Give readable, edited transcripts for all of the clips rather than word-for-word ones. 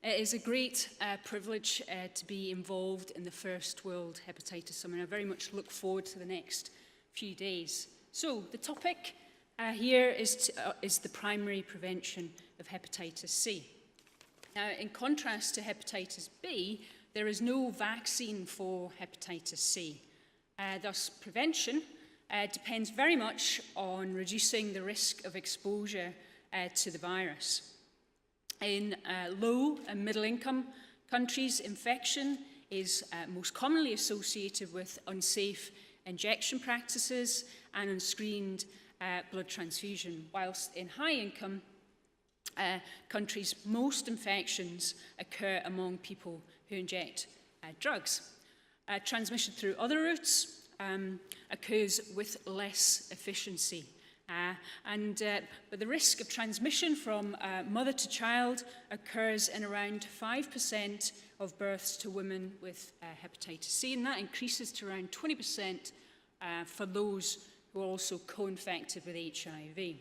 It is a great privilege to be involved in the First World Hepatitis Summit. I very much look forward to the next few days. So the topic here is the primary prevention of hepatitis C. Now, in contrast to hepatitis B, there is no vaccine for hepatitis C. Thus, prevention depends very much on reducing the risk of exposure to the virus. In low and middle income countries, infection is most commonly associated with unsafe injection practices and unscreened blood transfusion, whilst in high income countries, most infections occur among people who inject drugs. Transmission through other routes occurs with less efficiency. But the risk of transmission from mother to child occurs in around 5% of births to women with hepatitis C, and that increases to around 20% for those who are also co-infected with HIV.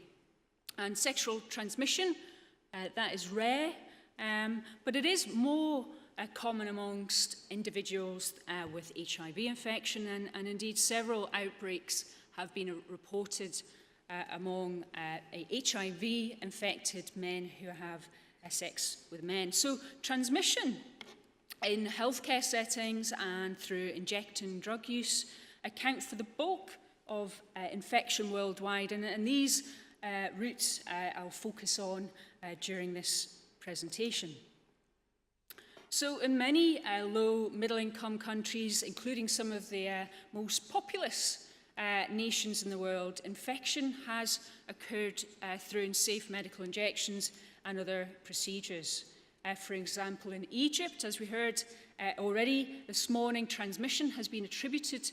And sexual transmission, that is rare, but it is more common amongst individuals with HIV infection, and indeed several outbreaks have been reported among HIV-infected men who have sex with men. So transmission in healthcare settings and through injecting drug use account for the bulk of infection worldwide, and these routes I'll focus on during this presentation. So in many low middle-income countries, including some of the most populous nations in the world, infection has occurred through unsafe medical injections and other procedures. For example, in Egypt, as we heard already this morning, transmission has been attributed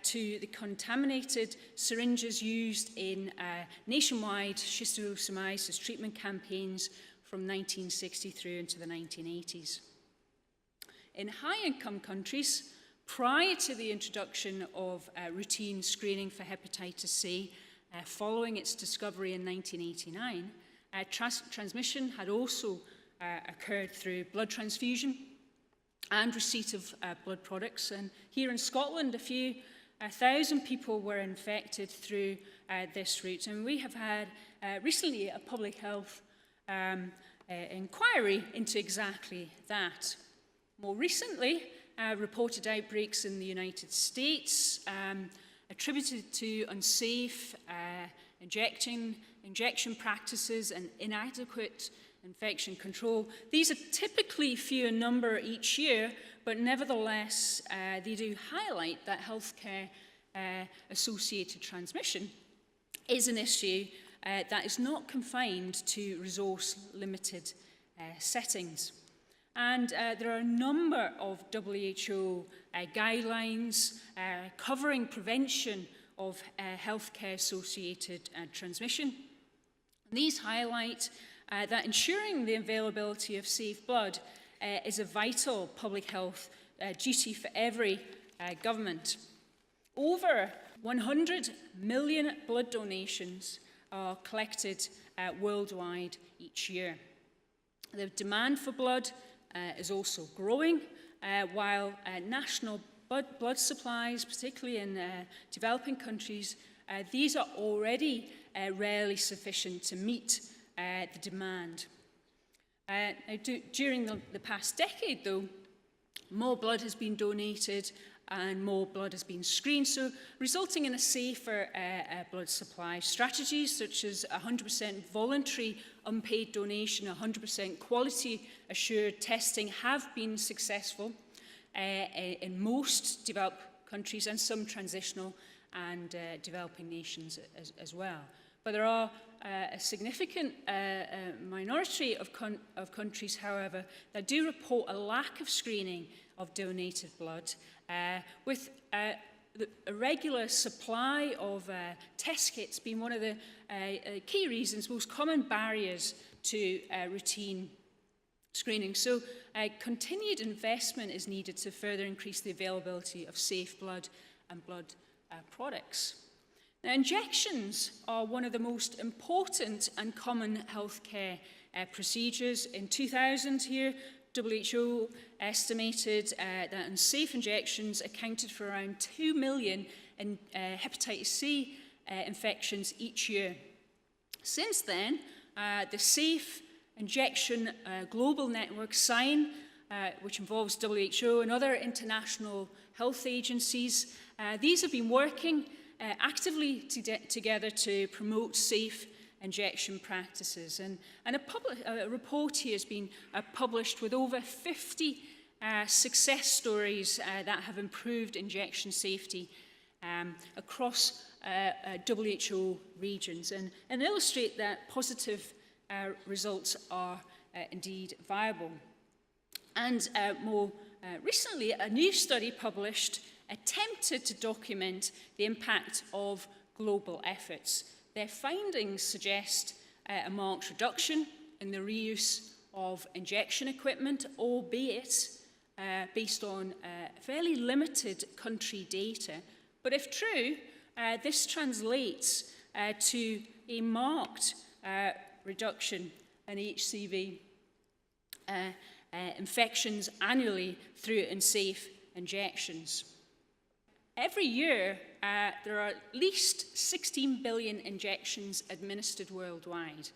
to the contaminated syringes used in nationwide schistosomiasis treatment campaigns from 1960 through into the 1980s. In high-income countries, prior to the introduction of routine screening for hepatitis C, following its discovery in 1989, transmission had also occurred through blood transfusion and receipt of blood products. And here in Scotland, a few thousand people were infected through this route. And we have had recently a public health inquiry into exactly that. More recently, reported outbreaks in the United States attributed to unsafe injection practices and inadequate infection control. These are typically few in number each year, but nevertheless, they do highlight that healthcare associated transmission is an issue that is not confined to resource-limited settings. And there are a number of WHO guidelines covering prevention of healthcare-associated transmission. These highlight that ensuring the availability of safe blood is a vital public health duty for every government. Over 100 million blood donations are collected worldwide each year. The demand for blood is also growing, while national blood supplies, particularly in developing countries, these are already rarely sufficient to meet the demand. During the past decade, though, more blood has been donated and more blood has been screened, so resulting in a safer blood supply. Strategies such as 100% voluntary unpaid donation, 100% quality assured testing have been successful in most developed countries and some transitional and developing nations as well. But there are a significant minority of countries, however, that do report a lack of screening of donated blood, with a regular supply of test kits being one of the key reasons, most common barriers to routine screening. So continued investment is needed to further increase the availability of safe blood and blood products. Now, injections are one of the most important and common healthcare procedures. In 2000 here, WHO estimated that unsafe injections accounted for around 2 million in hepatitis C infections each year. Since then, the Safe Injection Global Network SIGN, which involves WHO and other international health agencies, these have been working actively together to promote safe injection practices. And a report here has been published with over 50 success stories that have improved injection safety across WHO regions and illustrate that positive results are indeed viable. And more recently, a new study published attempted to document the impact of global efforts. Their findings suggest a marked reduction in the reuse of injection equipment, albeit based on fairly limited country data. But if true, this translates to a marked reduction in HCV infections annually through unsafe injections. Every year, there are at least 16 billion injections administered worldwide.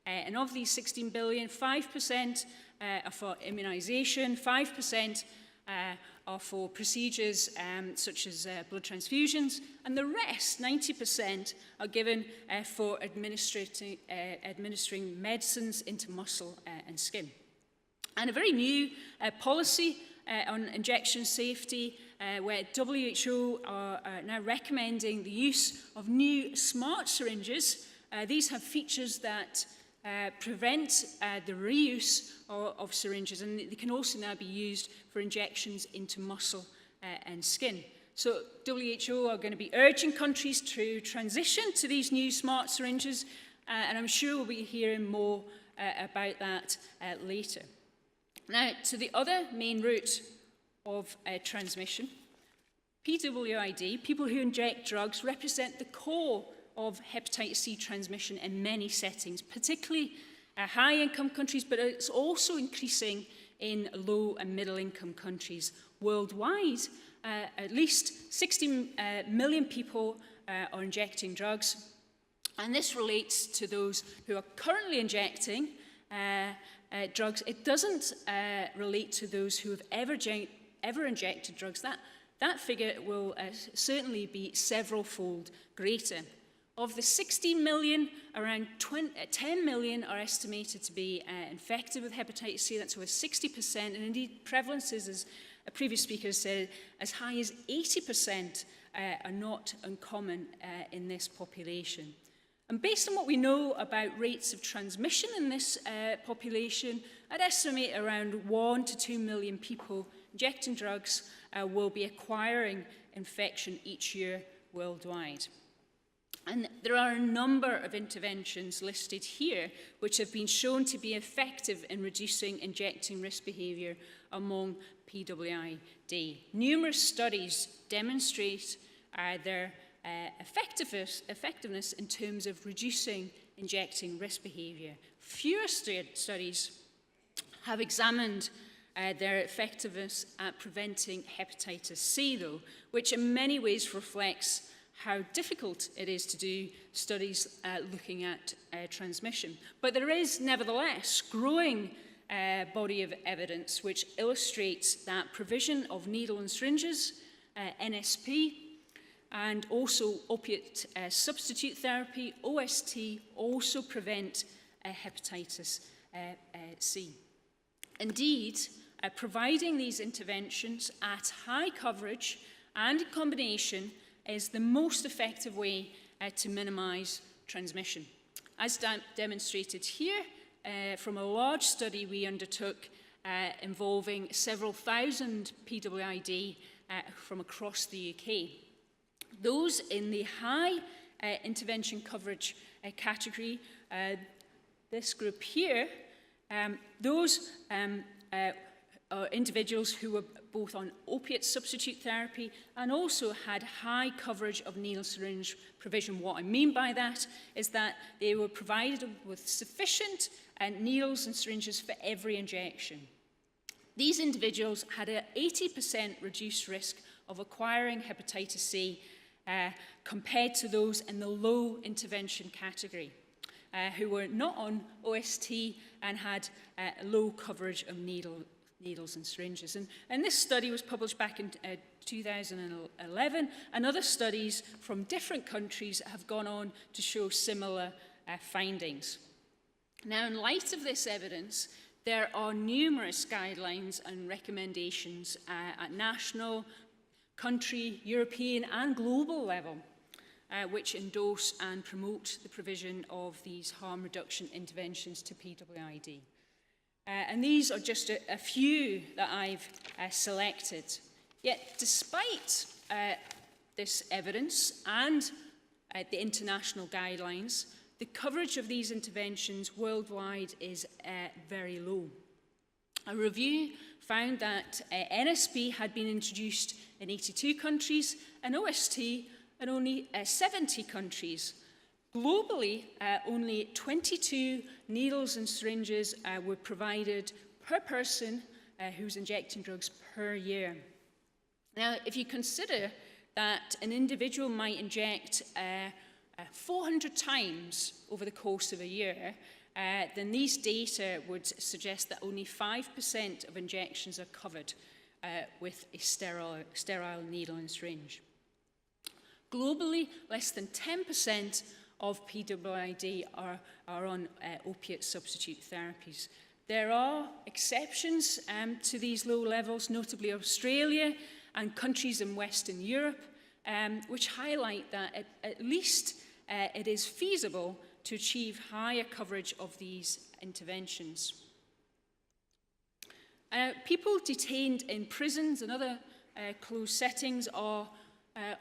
And of these 16 billion, 5% are for immunization, 5% are for procedures such as blood transfusions, and the rest, 90%, are given for administering medicines into muscle and skin. And a very new policy on injection safety, where WHO are now recommending the use of new smart syringes. These have features that prevent the reuse of syringes, and they can also now be used for injections into muscle and skin. So WHO are going to be urging countries to transition to these new smart syringes, and I'm sure we'll be hearing more about that later. Now, to the other main route of transmission, PWID, people who inject drugs, represent the core of hepatitis C transmission in many settings, particularly high-income countries, but it's also increasing in low and middle-income countries. Worldwide, at least 60 million people are injecting drugs, and this relates to those who are currently injecting drugs. It doesn't relate to those who have ever injected drugs. That figure will certainly be several-fold greater. Of the 16 million, around 10 million are estimated to be infected with hepatitis C. That's over 60%, and indeed prevalences, as a previous speaker said, as high as 80% are not uncommon in this population. And based on what we know about rates of transmission in this population, I'd estimate around 1 to 2 million people injecting drugs will be acquiring infection each year worldwide. And there are a number of interventions listed here which have been shown to be effective in reducing injecting risk behaviour among PWID. Numerous studies demonstrate their effectiveness in terms of reducing injecting risk behaviour. Fewer studies have examined their effectiveness at preventing hepatitis C, though, which in many ways reflects how difficult it is to do studies looking at transmission. But there is, nevertheless, growing body of evidence which illustrates that provision of needle and syringes, NSP, and also opiate substitute therapy, OST, also prevent hepatitis C. Indeed, providing these interventions at high coverage and in combination is the most effective way to minimise transmission. As demonstrated here from a large study we undertook involving several thousand PWID from across the UK. Those in the high intervention coverage category, this group here, those are individuals who were both on opiate substitute therapy and also had high coverage of needle syringe provision. What I mean by that is that they were provided with sufficient needles and syringes for every injection. These individuals had an 80% reduced risk of acquiring hepatitis C compared to those in the low intervention category, who were not on OST and had low coverage of needles and syringes. And this study was published back in 2011, and other studies from different countries have gone on to show similar findings. Now, in light of this evidence, there are numerous guidelines and recommendations at national, country, European and global level which endorse and promote the provision of these harm reduction interventions to PWID. And these are just a few that I've selected. Yet, despite this evidence and the international guidelines, the coverage of these interventions worldwide is very low. A review found that NSP had been introduced in 82 countries and OST in only 70 countries. Globally, only 22 needles and syringes were provided per person who's injecting drugs per year. Now, if you consider that an individual might inject 400 times over the course of a year, then these data would suggest that only 5% of injections are covered with a sterile needle and syringe. Globally, less than 10% of PWID are on opiate substitute therapies. There are exceptions to these low levels, notably Australia and countries in Western Europe, which highlight that at least it is feasible to achieve higher coverage of these interventions. People detained in prisons and other closed settings are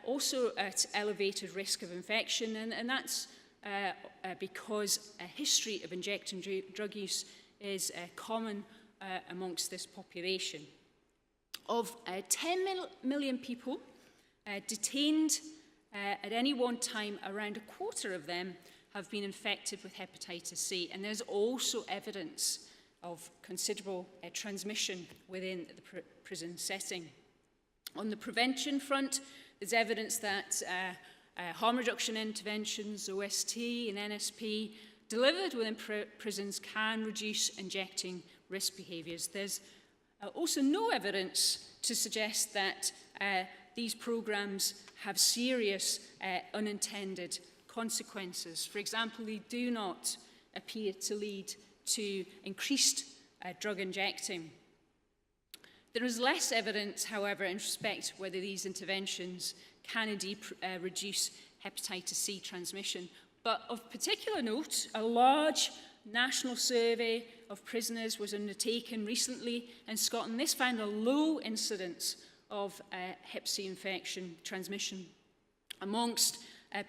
also at elevated risk of infection, and that's because a history of injecting drug use is common amongst this population. Of 10 million people detained at any one time, around a quarter of them have been infected with hepatitis C, and there's also evidence of considerable transmission within the prison setting. On the prevention front, there's evidence that harm reduction interventions, OST and NSP, delivered within prisons can reduce injecting risk behaviours. There's also no evidence to suggest that these programs have serious unintended consequences. For example, they do not appear to lead to increased drug injecting. There is less evidence, however, in respect whether these interventions can indeed reduce hepatitis C transmission. But of particular note, a large national survey of prisoners was undertaken recently in Scotland. This found a low incidence of hep C infection transmission amongst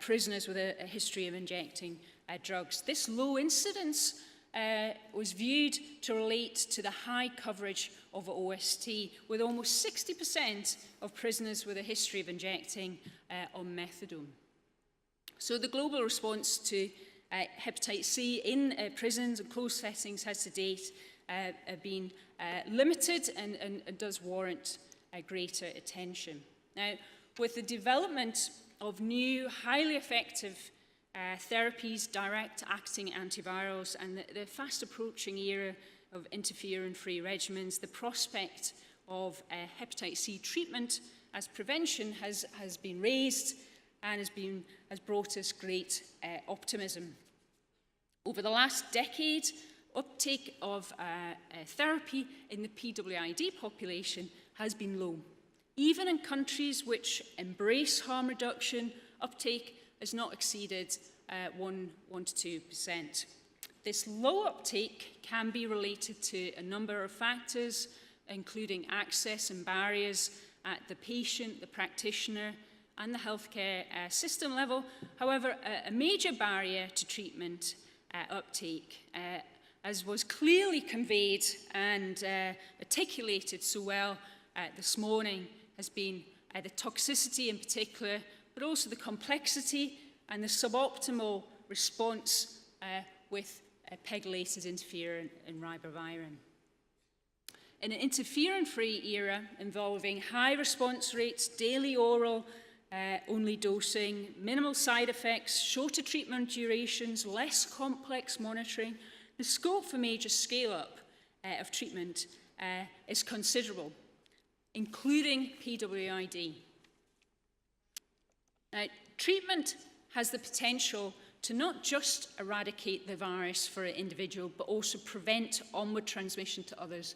prisoners with a history of injecting drugs. This low incidence was viewed to relate to the high coverage of OST, with almost 60% of prisoners with a history of injecting on methadone. So the global response to hepatitis C in prisons and closed settings has to date been limited and does warrant greater attention. Now, with the development of new, highly effective therapies, direct-acting antivirals, and the fast-approaching era of interferon-free regimens, the prospect of hepatitis C treatment as prevention has been raised and has brought us great optimism. Over the last decade, uptake of therapy in the PWID population has been low. Even in countries which embrace harm reduction, uptake has not exceeded 1 to 2%. This low uptake can be related to a number of factors, including access and barriers at the patient, the practitioner, and the healthcare system level. However, a major barrier to treatment uptake, as was clearly conveyed and articulated so well this morning, has been the toxicity in particular, but also the complexity and the suboptimal response with pegylated interferon and ribavirin. in an interferon-free era involving high response rates, daily oral only dosing, minimal side effects, shorter treatment durations, less complex monitoring, the scope for major scale-up of treatment is considerable, including PWID. Now, treatment has the potential to not just eradicate the virus for an individual, but also prevent onward transmission to others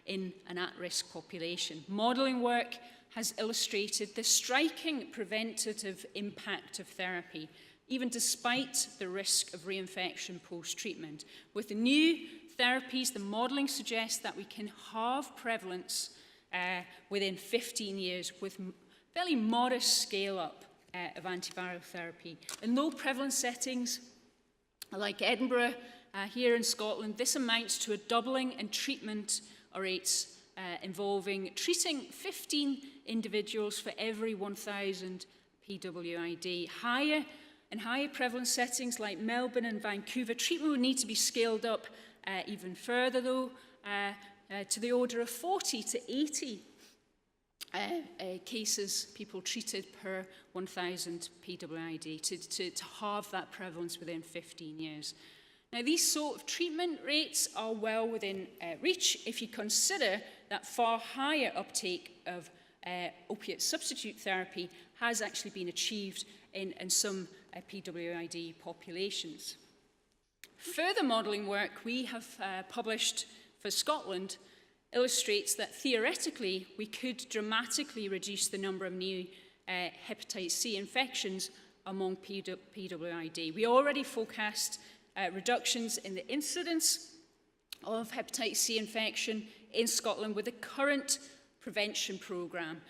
in an at-risk population. Modelling work has illustrated the striking preventative impact of therapy, even despite the risk of reinfection post-treatment. With the new therapies, the modelling suggests that we can halve prevalence within 15 years with fairly modest scale-up of antiviral therapy. In low prevalence settings, like Edinburgh, here in Scotland, this amounts to a doubling in treatment rates involving treating 15 individuals for every 1,000 PWID. In higher prevalence settings like Melbourne and Vancouver, treatment would need to be scaled up even further, though, to the order of 40 to 80 cases, people treated per 1,000 PWID to halve that prevalence within 15 years. Now, these sort of treatment rates are well within reach if you consider that far higher uptake of opiate substitute therapy has actually been achieved in some PWID populations. Further modelling work we have published for Scotland illustrates that theoretically we could dramatically reduce the number of new hepatitis C infections among PWID. We already forecast reductions in the incidence of hepatitis C infection in Scotland with the current prevention programme,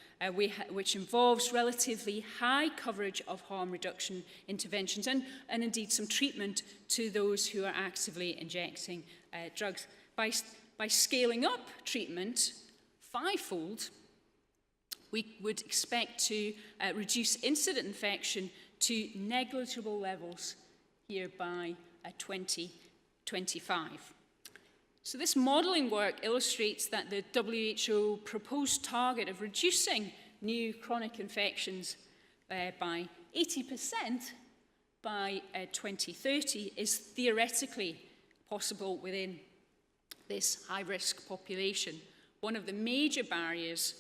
which involves relatively high coverage of harm reduction interventions and indeed some treatment to those who are actively injecting drugs. By scaling up treatment fivefold, we would expect to reduce incident infection to negligible levels here by 2025. So this modelling work illustrates that the WHO proposed target of reducing new chronic infections by 80% by 2030 is theoretically possible within this high-risk population. One of the major barriers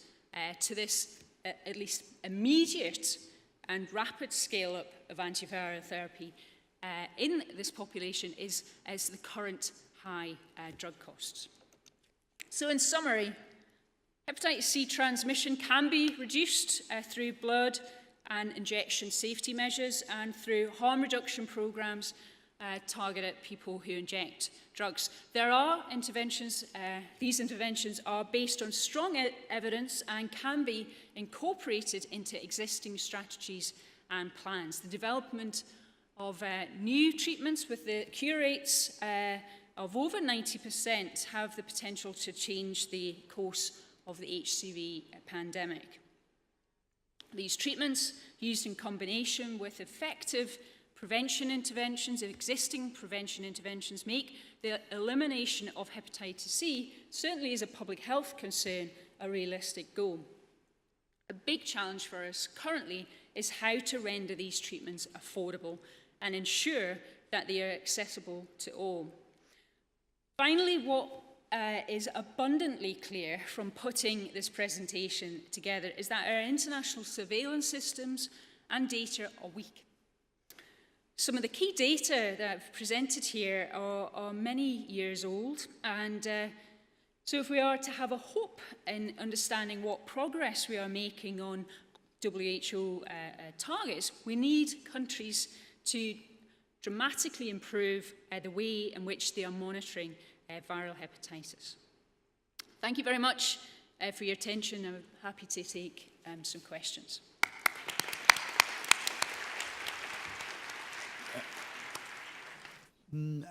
to this, at least immediate and rapid scale-up of antiviral therapy in this population is the current high drug costs. So in summary, hepatitis C transmission can be reduced through blood and injection safety measures and through harm reduction programs targeted at people who inject drugs. There are interventions, these interventions are based on strong evidence and can be incorporated into existing strategies and plans. The development of new treatments with the cure rates of over 90% have the potential to change the course of the HCV pandemic. These treatments, used in combination with effective prevention interventions, existing prevention interventions, make the elimination of hepatitis C, certainly as a public health concern, a realistic goal. A big challenge for us currently is how to render these treatments affordable and ensure that they are accessible to all. Finally, what is abundantly clear from putting this presentation together is that our international surveillance systems and data are weak. Some of the key data that I've presented here are many years old, and so if we are to have a hope in understanding what progress we are making on WHO targets, we need countries to dramatically improve the way in which they are monitoring viral hepatitis. Thank you very much for your attention. I'm happy to take some questions.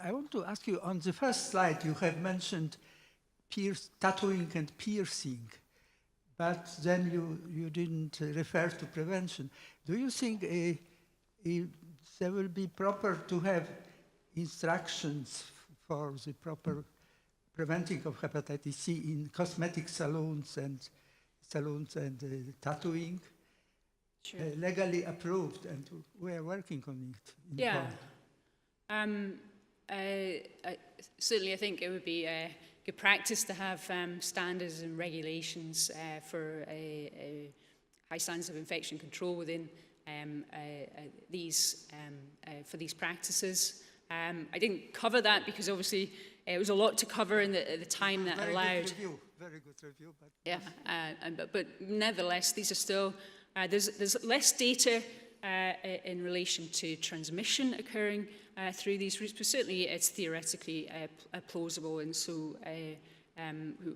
I want to ask you, on the first slide you have mentioned tattooing and piercing, but then you didn't refer to prevention. Do you think there will be proper to have instructions for the proper preventing of hepatitis C in cosmetic salons and tattooing. Sure. Legally approved, and we are working on it. Yeah. Certainly, I think it would be good practice to have standards and regulations for high standards of infection control within for these practices. I didn't cover that because obviously it was a lot to cover in the time that allowed. Very good review. But yeah, but nevertheless, these are still there's less data in relation to transmission occurring through these routes, but certainly it's theoretically plausible, and so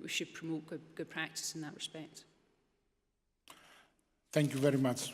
we should promote good practice in that respect. Thank you very much.